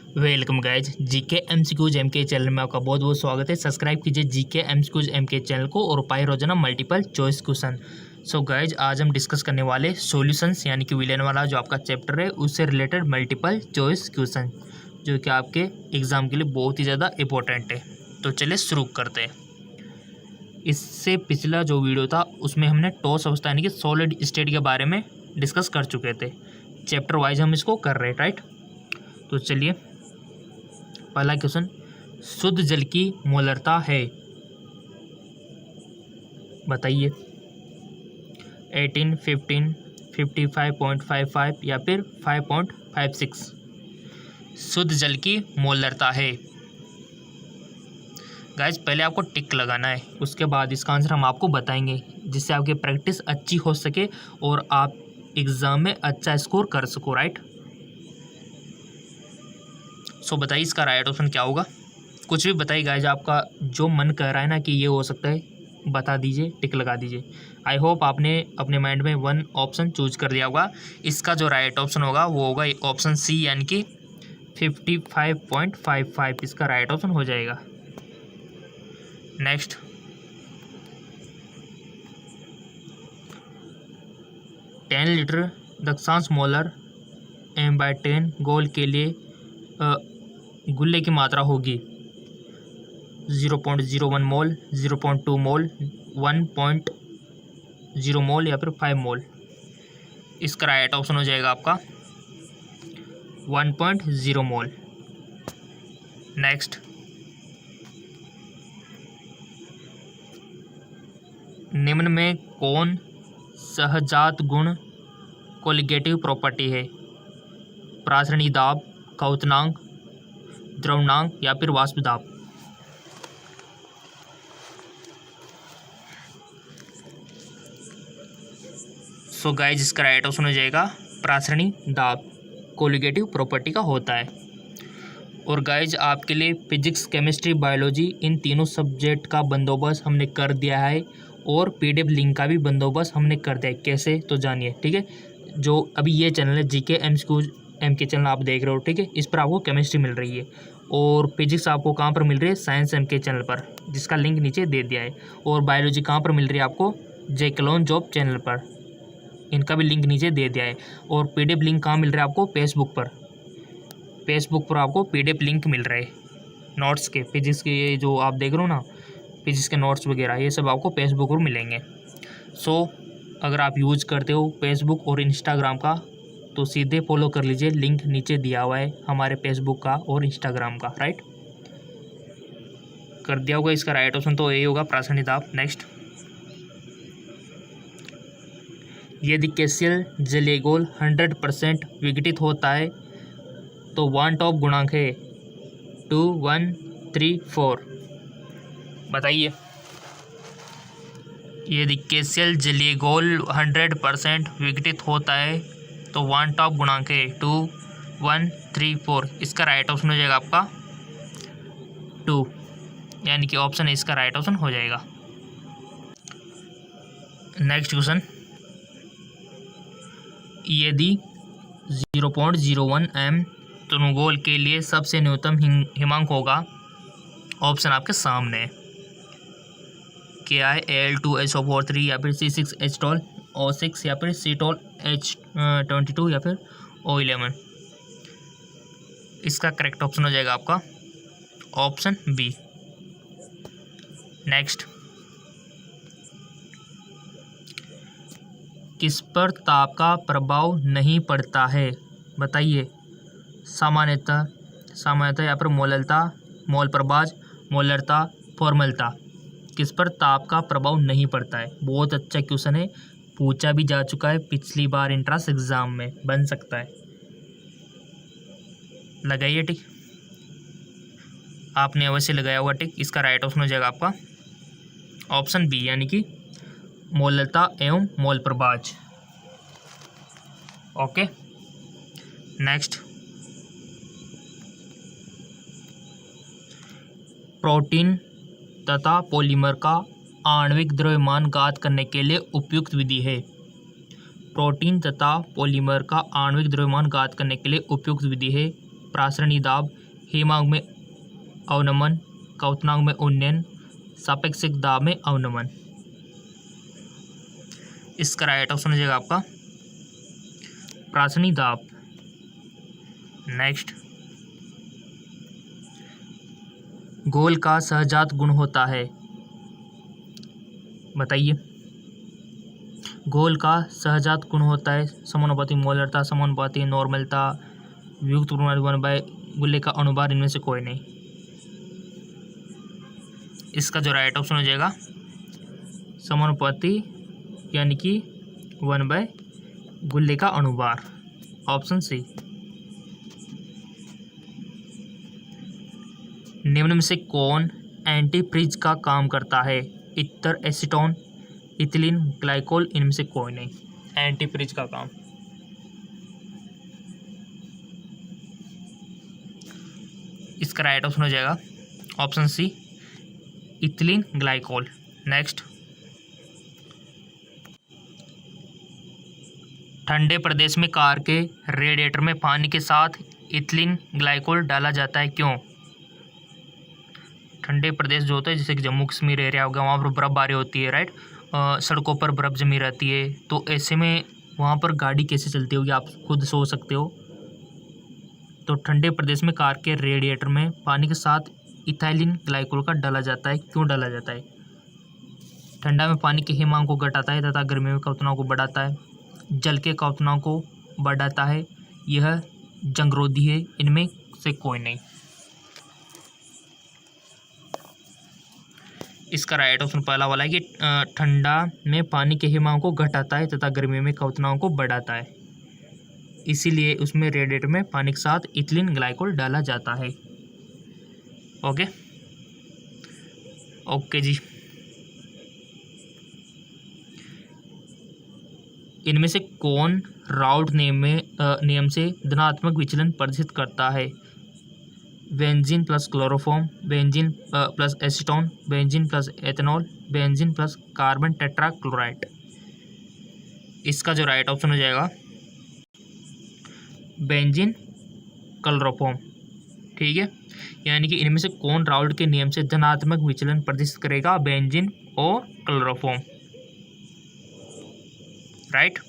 Welcome guys, GK MCQs MK channel में आपका बहुत बहुत स्वागत है। सब्सक्राइब कीजिए जीके एमसीक्यूज एमके चैनल को और पाए रोजाना multiple choice question. So guys, आज हम डिस्कस करने वाले सॉल्यूशंस यानी कि विलेन वाला जो आपका चैप्टर है उससे रिलेटेड मल्टीपल चॉइस क्वेश्चन जो कि आपके एग्जाम के लिए बहुत ही ज़्यादा इंपॉर्टेंट है। तो चलिए शुरू करते हैं। इससे पिछला जो वीडियो था उसमें हमने ठोस अवस्था यानी कि सॉलिड स्टेट के बारे में डिस्कस कर चुके थे। चैप्टर वाइज हम इसको कर रहे हैं, राइट। तो चलिए, पहला क्वेश्चन, शुद्ध जल की मोलरता है, बताइए। 18, 15, 55.55 या फिर 5.56 शुद्ध जल की मोलरता है। गाइज, पहले आपको टिक लगाना है, उसके बाद इसका आंसर हम आपको बताएंगे जिससे आपकी प्रैक्टिस अच्छी हो सके और आप एग्ज़ाम में अच्छा स्कोर कर सको, राइट। सो बताइए इसका राइट ऑप्शन क्या होगा। कुछ भी बताइए गाइज, आपका जो मन कर रहा है ना कि ये हो सकता है, बता दीजिए, टिक लगा दीजिए। आई होप आपने अपने माइंड में वन ऑप्शन चूज कर दिया होगा। इसका जो राइट ऑप्शन होगा वो होगा ऑप्शन सी यानी कि 55.55 इसका राइट ऑप्शन हो जाएगा। नेक्स्ट, टेन लीटर दक्षांश मोलर M/10 गोल के लिए गुल्ले की मात्रा होगी 0.01 मोल, 0.2 मोल, 1.0 मोल या फिर 5 मोल। इसका राइट ऑप्शन हो जाएगा आपका 1.0 मोल। नेक्स्ट, निम्न में कौन सहजात गुण कोलिगेटिव प्रॉपर्टी है? प्रासरणी दाब, क्वथनांक, द्रवणांक या फिर वाष्प दाब। सो गाइस, इसका राइट ऑप्शन हो जाएगा प्रासरणी दाब, कोलिगेटिव प्रॉपर्टी का होता है। और गाइज, आपके लिए फिजिक्स, केमिस्ट्री, बायोलॉजी इन तीनों सब्जेक्ट का बंदोबस्त हमने कर दिया है और पीडीएफ लिंक का भी बंदोबस्त हमने कर दिया है। कैसे, तो जानिए, ठीक है। जो अभी ये चैनल है जीके एमसीक्यूज एमके चैनल आप देख रहे हो, ठीक है, इस पर आपको केमिस्ट्री मिल रही है और फिजिक्स आपको कहाँ पर मिल रही है? साइंस एमके चैनल पर, जिसका लिंक नीचे दे दिया है। और बायोलॉजी कहाँ पर मिल रही है आपको? जैकलॉन जॉब चैनल पर, इनका भी लिंक नीचे दे दिया है। और पीडीएफ लिंक कहाँ मिल रहा है आपको? फेसबुक पर। फेसबुक पर आपको पीडीएफ लिंक मिल रहे हैं नोट्स के, फिजिक्स के, ये जो आप देख रहे हो ना, फिजिक्स के नोट्स वगैरह, ये सब आपको फेसबुक पर मिलेंगे। सो अगर आप यूज़ करते हो फेसबुक और इंस्टाग्राम का तो सीधे फॉलो कर लीजिए, लिंक नीचे दिया हुआ है हमारे फेसबुक का और इंस्टाग्राम का, राइट। कर दिया होगा। इसका राइट ऑप्शन तो यही होगा, प्रासरणी दाब। नेक्स्ट, यदि कैल्शियम जलीय घोल 100% विघटित होता है तो वन टॉप गुणांक है 2, 1, 3, 4। बताइए। यदि कैल्शियम जलीय घोल 100% विघटित होता है तो वन टॉप गुणांक है 2, 1, 3, 4। इसका राइट ऑप्शन हो जाएगा आपका 2, यानी कि ऑप्शन इसका राइट ऑप्शन हो जाएगा। नेक्स्ट क्वेश्चन, यदि 0.01 m तनुगोल के लिए सबसे न्यूनतम हिमांक होगा, ऑप्शन आपके सामने है, KiAl2SO43 या फिर C6H12O6 या फिर C12H22 या फिर O11। इसका करेक्ट ऑप्शन हो जाएगा आपका ऑप्शन बी। नेक्स्ट, किस पर ताप का प्रभाव नहीं पड़ता है? बताइए। सामान्यतः या फिर मोललता, मोल प्रभाज, मोलरता, फॉर्मलता। किस पर ताप का प्रभाव नहीं पड़ता है? बहुत अच्छा क्वेश्चन है, पूछा भी जा चुका है पिछली बार एंट्रेंस एग्जाम में, बन सकता है। लगाइए टिक, आपने अवश्य लगाया हुआ टिक। इसका राइट ऑप्शन हो जाएगा आपका ऑप्शन बी, यानी कि मोललता एवं मोल प्रभाज। ओके। नेक्स्ट, प्रोटीन तथा पॉलीमर का आणविक द्रव्यमान ज्ञात करने के लिए उपयुक्त विधि है। प्रोटीन तथा पॉलीमर का आणविक द्रव्यमान ज्ञात करने के लिए उपयुक्त विधि है प्रासरणी दाब, हेमांग में अवनमन, क्वथनांक में उन्नयन, सापेक्षिक दाब में अवनमन। इसका राइट ऑप्शन हो जाएगा आपका प्रासरणी दाब। नेक्स्ट, घोल का सहजात गुण होता है, बताइए। घोल का सहजात गुण होता है समानुपाती मोलरता, समानुपाती नॉर्मलता, वियुक्त वन बाय गुल्ले का अनुभार, इनमें से कोई नहीं। इसका जो राइट ऑप्शन हो जाएगा समानुपाती यानी कि 1/, गुल्ले का अनुभार, ऑप्शन सी। निम्न में से कौन एंटीफ्रीज का काम करता है? इतर, एसीटोन, इथिलीन, ग्लाइकोल, इनमें से कोई नहीं। एंटीफ्रीज का काम, इसका राइट ऑप्शन हो जाएगा option C, ethylene glycol. Next, ठंडे प्रदेश में कार के रेडिएटर में पानी के साथ इथिलीन ग्लाइकोल डाला जाता है, क्यों? ठंडे प्रदेश जो होता है जैसे कि जम्मू कश्मीर एरिया हो गया, वहाँ पर बर्फबारी होती है, राइट। सड़कों पर बर्फ़ जमी रहती है, तो ऐसे में वहाँ पर गाड़ी कैसे चलती होगी आप खुद सोच सकते हो। तो ठंडे प्रदेश में कार के रेडिएटर में पानी के साथ इथाइलिन ग्लाइकोल का डाला जाता है, क्यों डाला जाता है? ठंडा में पानी के हिमांक को घटाता है तथा गर्मी में क्वथनांक को बढ़ाता है, जल के क्वथनांक को बढ़ाता है, यह जंगरोधी है, इनमें से कोई नहीं। इसका राइट ऑप्शन पहला वाला है कि ठंडा में पानी के हिमांक को घटाता है तथा गर्मी में क्वथनांक को बढ़ाता है, इसीलिए उसमें रेडिएटर में पानी के साथ इथिलीन ग्लाइकोल डाला जाता है। ओके ओके जी। इनमें से कौन राउट नियम से धनात्मक विचलन प्रदर्शित करता है? Benzene plus chloroform, benzene plus acetone, benzene plus ethanol, benzene plus carbon tetrachloride. इसका जो राइट ऑप्शन हो जाएगा बेंजीन क्लोरोफॉर्म, ठीक है। यानी कि इनमें से कौन राउट के नियम से धनात्मक विचलन प्रदर्शित करेगा? बेंजीन और क्लोरोफॉर्म, राइट।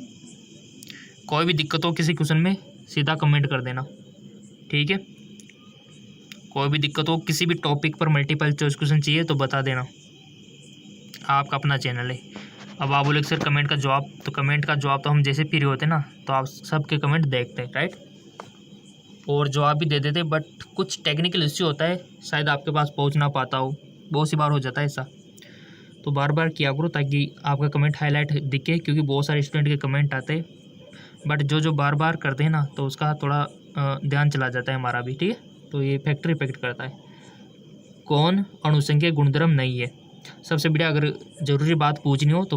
कोई भी दिक्कत हो किसी क्वेश्चन में सीधा कमेंट कर देना, ठीक है। कोई भी दिक्कत हो किसी भी टॉपिक पर मल्टीपल चॉइस क्वेश्चन चाहिए तो बता देना, आपका अपना चैनल है। अब आप बोले सर कमेंट का जवाब, तो कमेंट का जवाब तो हम जैसे फ्री होते ना तो आप सबके कमेंट देखते हैं, राइट, और जवाब भी दे देते, बट कुछ टेक्निकल इश्यू होता है, शायद आपके पास पहुंच ना पाता हो, बहुत सी बार हो जाता है ऐसा। तो बार बार किया करो ताकि आपका कमेंट हाईलाइट दिखे, क्योंकि बहुत सारे स्टूडेंट के कमेंट आते हैं, बट जो बार बार करते हैं ना तो उसका थोड़ा ध्यान चला जाता है हमारा भी, ठीक है। तो ये फैक्टर इफेक्ट करता है। कौन अणुसंख्या गुणधर्म नहीं है? सबसे बढ़िया, अगर ज़रूरी बात पूछनी हो तो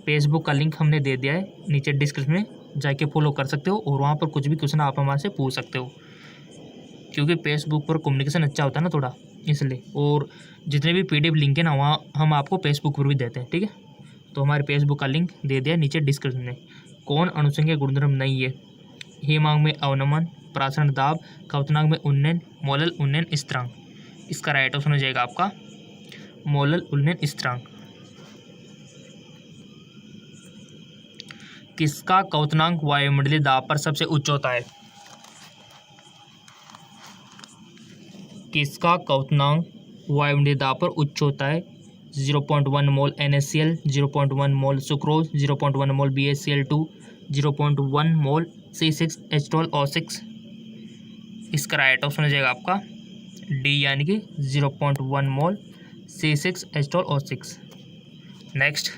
फेसबुक का लिंक हमने दे दिया है नीचे डिस्क्रिप्शन में, जाके फॉलो कर सकते हो और वहाँ पर कुछ भी क्वेश्चन आप हमारे से पूछ सकते हो, क्योंकि फेसबुक पर कम्युनिकेशन अच्छा होता है ना थोड़ा, इसलिए। और जितने भी PDF लिंक है ना वहाँ हम आपको फेसबुक पर भी देते हैं, ठीक है। तो हमारे फेसबुक का लिंक दे दिया नीचे डिस्क्रिप्शन में। कौन अणुसंख्या गुणधर्म नहीं है? हिमांक में अवनमन, प्रासरण दाब, क्वथनांक में उन्नयन, मोलल उन्नयन स्थिरांक। इसका राइट ऑप्शन हो जाएगा आपका मोलल उन्नयन स्थिरांक। किसका क्वथनांक वायुमंडलीय दाब पर सबसे उच्च होता है? किसका क्वथनांक वायुमंडलीय दाब पर उच्च होता है? 0.1 मोल NaCl, 0.1 मोल सुक्रोज, 0.1 मोल BaCl2, 0.1 मोल C6H12O6। इसका राइट ऑप्शन हो जाएगा आपका डी, यानी कि 0.1 मोल C6H12O6। नेक्स्ट,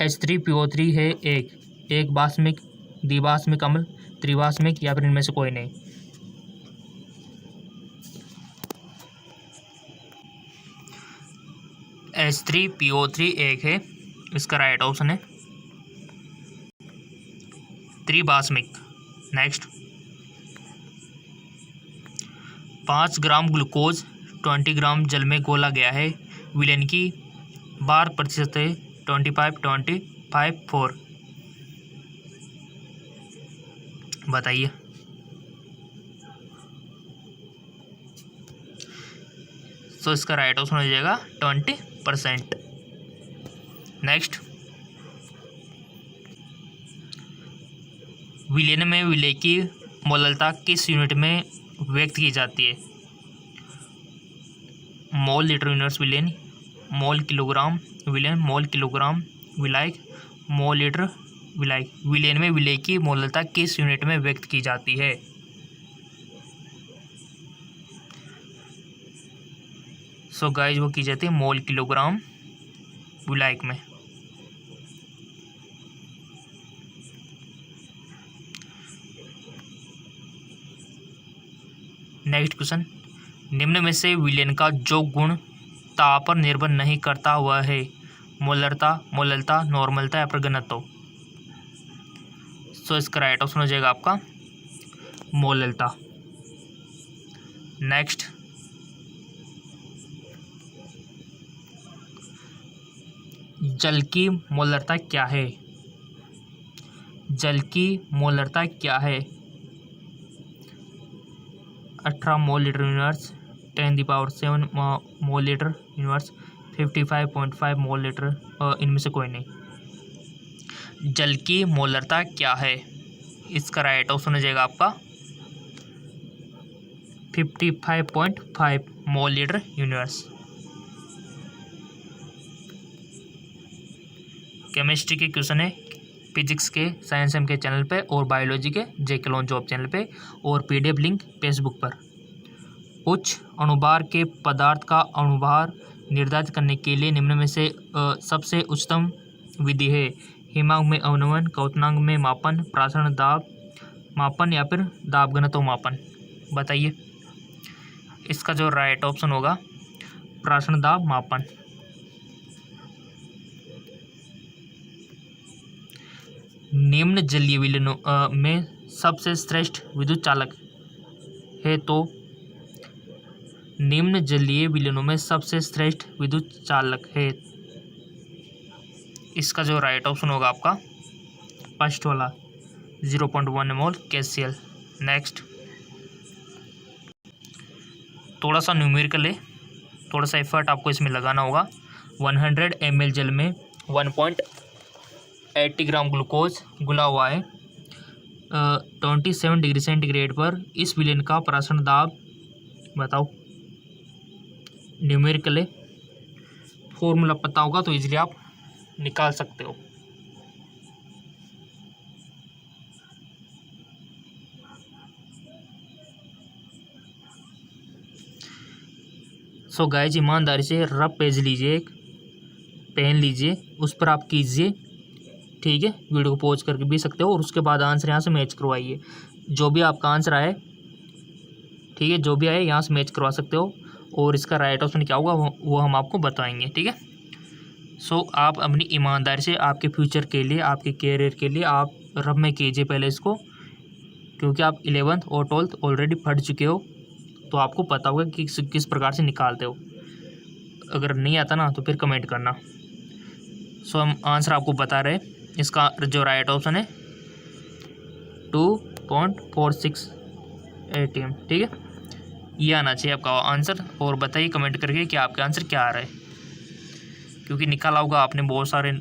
H3PO3 है एक बाष्मिक, द्विबाष्मिक अम्ल, त्रिबाष्मिक, या फिर इनमें से कोई नहीं। H3PO3 एक है, इसका राइट ऑप्शन है त्रिबाष्मिक। नेक्स्ट, 5 ग्राम ग्लूकोज 20 ग्राम जल में घोला गया है, विलयन की बार प्रतिशत है 25, 25, 4। बताइए। सो इसका राइट ऑप्शन हो जाएगा 20%। नेक्स्ट, विलयन में विलय की मोललता किस यूनिट में व्यक्त की जाती है? मोल लीटर यूनिवर्स विलयन, मोल किलोग्राम विलयन, मोल किलोग्राम विलायक, मोल लीटर विलायक। विलयन में विलय की मोललता किस यूनिट में व्यक्त की जाती है? सो गाइस वो की जाती है मोल किलोग्राम विलायक में। नेक्स्ट क्वेश्चन, निम्न में से विलयन का जो गुण ताप पर निर्भर नहीं करता वह है? मोलरता, मोललता, नॉर्मलता या फिर घनत्व। सो इसका राइट ऑप्शन हो जाएगा आपका मोललता। नेक्स्ट, जल की मोलरता क्या है? जल की मोलरता क्या है? 18 mole litre universe, 10⁻⁷ mole litre universe, 55.5 mole litre, इनमें से कोई नहीं। जल की मोलरता क्या है? इसका राइट ऑप्शन हो जाएगा आपका 55.5 मोल लीटर यूनिवर्स। केमिस्ट्री के क्वेश्चन है फिजिक्स के साइंस एम के चैनल पे और बायोलॉजी के जेके लॉन्च जॉब चैनल पे और पीडीएफ लिंक फेसबुक पर। उच्च अणुभार के पदार्थ का अणुभार निर्धारित करने के लिए निम्न में से सबसे उच्चतम विधि है? हिमांक में अवनमन, क्वथनांक में मापन, प्रासरण दाब मापन या फिर दाब घनत्व मापन। बताइए। इसका जो राइट ऑप्शन होगा प्रासरण दाब मापन। निम्न जलीय विलयनों में सबसे श्रेष्ठ विद्युत चालक है तो? निम्न जलीय विलयनों में सबसे श्रेष्ठ विद्युत चालक है, इसका जो राइट ऑप्शन होगा आपका फर्स्ट वाला 0.1 मोल KCl। नेक्स्ट, थोड़ा सा न्यूमेरिकल है, थोड़ा सा एफर्ट आपको इसमें लगाना होगा। 100 ml जल में 1.80 ग्राम ग्लूकोज घुला हुआ है 27 डिग्री सेंटीग्रेड पर। इस विलयन का प्रासरण दाब बताओ। न्यूमेरिकल है, फॉर्मूला पता होगा तो इजीली आप निकाल सकते हो। सो गाइस ईमानदारी से रफ पेज लीजिए, एक पेन लीजिए, उस पर आप कीजिए, ठीक है। वीडियो को पॉज करके भी सकते हो और उसके बाद आंसर यहाँ से मैच करवाइए। जो भी आपका आंसर आए, ठीक है, जो भी आए यहाँ से मैच करवा सकते हो और इसका राइट ऑप्शन क्या होगा वो हम आपको बताएंगे, ठीक है। सो आप अपनी ईमानदारी से आपके फ्यूचर के लिए, आपके कैरियर के लिए आप रफ में कीजिए पहले इसको, क्योंकि आप 11th और 12th ऑलरेडी पढ़ चुके हो तो आपको पता होगा कि किस प्रकार से निकालते हो। अगर नहीं आता ना तो फिर कमेंट करना। सो हम आंसर आपको बता रहे, इसका जो राइट ऑप्शन है 2.46 ATM, ठीक है। ये आना चाहिए आपका आंसर। और बताइए कमेंट करके कि आपका आंसर क्या आ रहा है, क्योंकि निकाला होगा आपने, बहुत सारे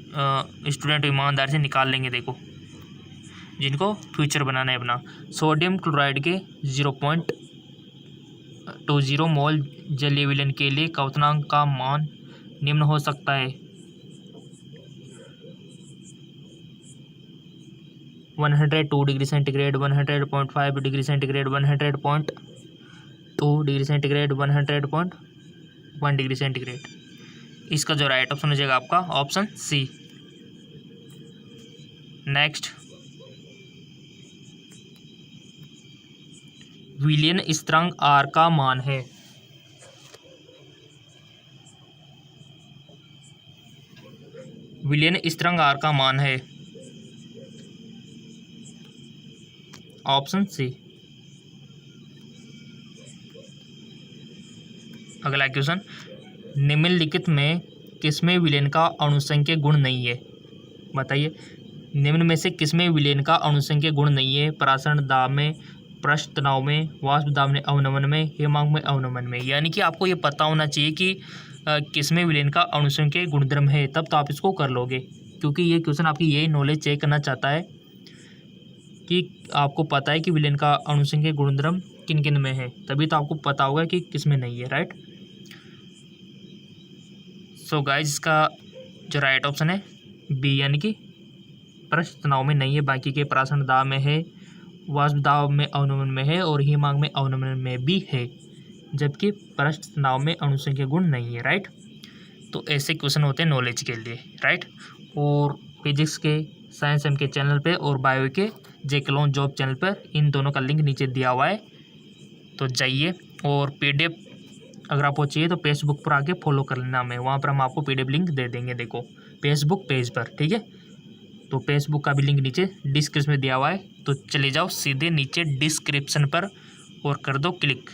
स्टूडेंट ईमानदारी से निकाल लेंगे। देखो जिनको फ्यूचर बनाना है अपना। सोडियम क्लोराइड के 0.20 मोल जलीय विलयन के लिए क्वथनांक का मान निम्न हो सकता है: 102 degree centigrade, 100.5 degree centigrade, 100.2 degree centigrade, 100.1 degree centigrade. इसका जो राइट ऑप्शन हो जाएगा आपका ऑप्शन सी। नेक्स्ट, विलयन स्थिरांक आर का मान है? विलयन स्थिरांक आर का मान है ऑप्शन सी। अगला क्वेश्चन, निम्नलिखित में किसमें विलयन का अणुसंख्यक गुण नहीं है? बताइए। निम्न में से किसमें विलयन का अणुसंख्यक गुण नहीं है? परासरण दाब में, पृष्ठ तनाव में, वाष्प दाब में अवनमन में, हिमांक में अवनमन में। यानी कि आपको ये पता होना चाहिए कि किसमें विलयन का अणुसंख्यक गुणधर्म है, तब तो आप इसको कर लोगे, क्योंकि ये क्वेश्चन आपकी यही नॉलेज चेक करना चाहता है कि आपको पता है कि विलयन का अणुसंख्यक गुणधर्म किन किन में है, तभी तो आपको पता होगा कि किसमें नहीं है, राइट। सो गाइज इसका जो राइट ऑप्शन है बी, यानी कि पृष्ठ तनाव में नहीं है, बाकी के परासरण दाब में है, वाष्प दाब में अवनमन में है और हिमांक में अवनमन में भी है, जबकि पृष्ठ तनाव में अणुसंख्यक गुण नहीं है, राइट। तो ऐसे क्वेश्चन होते हैं नॉलेज के लिए, राइट। और फिजिक्स के साइंस एम के चैनल पे और बायो के जेक्लोन जॉब चैनल पर इन दोनों का लिंक नीचे दिया हुआ है, तो जाइए। और PDF अगर आपको चाहिए तो फेसबुक पर आके फॉलो कर लेना हमें, वहाँ पर हम आपको PDF लिंक दे देंगे, देखो फेसबुक पेज पर, ठीक है। तो फेसबुक का भी लिंक नीचे डिस्क्रिप्शन में दिया हुआ है, तो चले जाओ सीधे नीचे डिस्क्रिप्शन पर और कर दो क्लिक।